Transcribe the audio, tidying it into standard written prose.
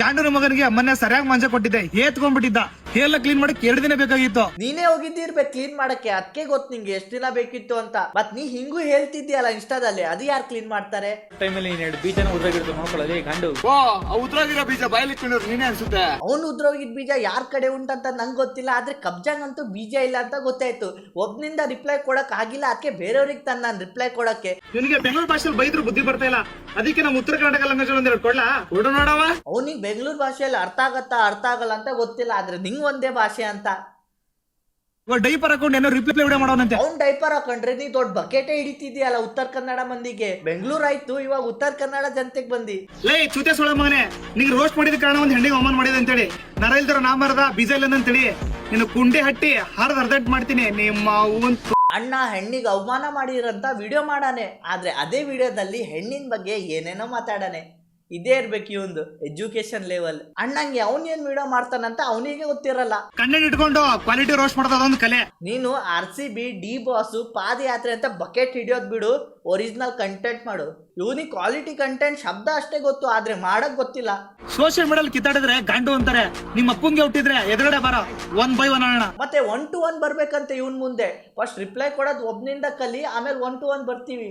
ಗಾಂಡನ ಮಗನಿಗೆ ಮೊನ್ನೆ ಸರಿಯಾಗಿ ಮಂಜ ಕೊಟ್ಟಿದ್ದೆ ಏತ್ಕೊಂಡ್ಬಿಟ್ಟಿದ್ದ ಎಲ್ಲ ಕ್ಲೀನ್ ಮಾಡಕ್ 2 ದಿನ ಬೇಕಾಗಿತ್ತು. ನೀನೇ ಹೋಗಿದ್ದಿರ್ಬೇಕು ಕ್ಲೀನ್ ಮಾಡಕ್ಕೆ, ಅದಕ್ಕೆ ಗೊತ್ತು ನಿಂಗೆ ಎಷ್ಟು ದಿನ ಬೇಕಿತ್ತು ಅಂತ. ಮತ್ ನೀ ಹಿಂಗೂ ಹೇಳ್ತಿದ್ಯಲ್ಲ ಇನ್ಸ್ಟಾದಲ್ಲಿ, ಅದು ಯಾರು ಕ್ಲೀನ್ ಮಾಡ್ತಾರೆ? ಟೈಮಲ್ಲಿ 2 ಬೀಜನ ಉದ್ರಾಗಿರ್ತು ನೋಡ್ಕೊಳ್ಳೋದೇ ಗಂಡು. ಓ ಉದ್ರಾಗಿರೋ ಬೀಜ ಬಾಯಲ್ಲಿ ಇಟ್ಕೊಂಡಿರೋ ನೀನೇ ಅನ್ಸುತ್ತೆ. ಅವ್ನು ಉದ್ರೋಗಿದ್ ಬೀಜ ಯಾರ್ ಕಡೆ ಉಂಟಂತ ನಂಗೆ ಗೊತ್ತಿಲ್ಲ, ಆದ್ರೆ ಕಬ್ಜಾಂಗಂತೂ ಬೀಜ ಇಲ್ಲ ಅಂತ ಗೊತ್ತಾಯ್ತು. ಒಬ್ನಿಂದ ರಿಪ್ಲೈ ಕೊಡಕ್ ಆಗಿಲ್ಲ, ಅದಕ್ಕೆ ಬೇರೆಯವ್ರಿಗೆ ತಂದ ನಾನು ರಿಪ್ಲೈ ಕೊಡಕ್ಕೆ. ನಿನಗೆ ಬೆಂಗಳೂರು ಭಾಷೆಯಲ್ಲಿ ಬೈದ್ರು ಬುದ್ಧಿ ಬರ್ತಾ ಇಲ್ಲ, ಅದಕ್ಕೆ ನಮ್ಮ ಉತ್ತರ ಕರ್ನಾಟಕ ಲ್ಯಾಂಗ್ವೇಜ್ ಒಂದೆರಡು ಕೊಡ್ಲಾ ಹುಡು ನೋಡವ. ಅವ್ನಿಗೆ ಬೆಂಗಳೂರು ಭಾಷೆಯಲ್ಲಿ ಅರ್ಥ ಆಗತ್ತಾ ಅರ್ಥ ಆಗಲ್ಲ ಅಂತ ಗೊತ್ತಿಲ್ಲ, ಆದ್ರೆ ನಿಂಗ್ ಒಂದೇ ಭಾಷೆ ಅಂತ. ಡೈಪರ್ ಹಾಕೊಂಡು ಏನೋ ರಿಪ್ಲೈ ವಿಡಿಯೋ ಮಾಡೋನಂತೆ. ಅವ್ನ್ ಡೈಪರ್ ಹಾಕೊಂಡ್ರೆ ನೀ ದೊಡ್ಡ ಬಕೆಟೇ ಹಿಡಿತಿದ್ಯಲ್ಲ ಉತ್ತರ ಕನ್ನಡ ಮಂದಿಗೆ. ಬೆಂಗಳೂರು ಆಯ್ತು, ಇವಾಗ ಉತ್ತರ ಕನ್ನಡ ಜನತೆಗೆ ಬಂದಿ. ಲೇ ಚೂತೆ ಸೊಳ ಮಗನೇ, ನಿಂಗೆ ರೋಸ್ಟ್ ಮಾಡಿದ ಕಾರಣ ಒಂದ್ ಹೆಣ್ಣಿಗೆ ಅವಮಾನ ಮಾಡಿದೆ ಅಂತೇಳಿ ನರ ಇಲ್ದರ ನಾ ಮರದ ಬೀಜ ಇಲ್ಲ ಅಂತೇಳಿ ನಿನ್ನ ಕುಂಡೆ ಹಟ್ಟಿ ಅರ್ಧಟ್ ಮಾಡ್ತೀನಿ ನಿಮ್ಮ ಅಣ್ಣ ಹೆಣ್ಣಿಗೆ ಅವಮಾನ ಮಾಡಿರಂತ ವಿಡಿಯೋ ಮಾಡಾನೆ, ಆದ್ರೆ ಅದೇ ವಿಡಿಯೋದಲ್ಲಿ ಹೆಣ್ಣಿನ ಬಗ್ಗೆ ಏನೇನೋ ಮಾತಾಡಾನೆ. ಇದೇ ಇರ್ಬೇಕು ಇವಂದು ಎಜುಕೇಶನ್ ಲೆವೆಲ್. ಅಣ್ಣಂಗೆ ಅವ್ನ್ ಏನ್ ವಿಡಿಯೋ ಮಾಡ್ತಾನಂತ ಅವನಿಗೆ ಗೊತ್ತಿರಲ್ಲ. ಕಣ್ಣನ್ ಇಟ್ಕೊಂಡು ಕ್ವಾಲಿಟಿ ರೋಸ್ಟ್ ಮಾಡೋದು ಅದೊಂದು ಕಲೆ. ನೀನು RCB ಡಿ ಬಾಸ್ ಪಾದಯಾತ್ರೆ ಅಂತ ಬಕೆಟ್ ಹಿಡಿಯೋದ್ ಬಿಡು, ಒರಿಜಿನಲ್ ಕಂಟೆಂಟ್ ಮಾಡು. ಇವನಿಗೆ ಕ್ವಾಲಿಟಿ ಕಂಟೆಂಟ್ ಶಬ್ದ ಅಷ್ಟೇ ಗೊತ್ತು, ಆದ್ರೆ ಮಾಡಕ್ ಗೊತ್ತಿಲ್ಲ. ಸೋಷಿಯಲ್ ಮೀಡಿಯಲ್ಲಿ ಕಿತ್ತಾಡಿದ್ರೆ ಗಂಡು ಅಂತಾರೆ, ನಿಮ್ಮ ಅಪ್ಪಂಗೆ ಹುಟ್ಟಿದ್ರೆ ಎದುರುಗಡೆ ಬರ 1 by 1 ಅಣ್ಣ. ಮತ್ತೆ 1 to 1 ಬರ್ಬೇಕಂತೆ ಇವನ್ ಮುಂದೆ. ಫಸ್ಟ್ ರಿಪ್ಲೈ ಕೊಡೋದು ಒಬ್ನಿಂದ ಕಲಿ, ಆಮೇಲೆ 1 to 1 ಬರ್ತೀವಿ.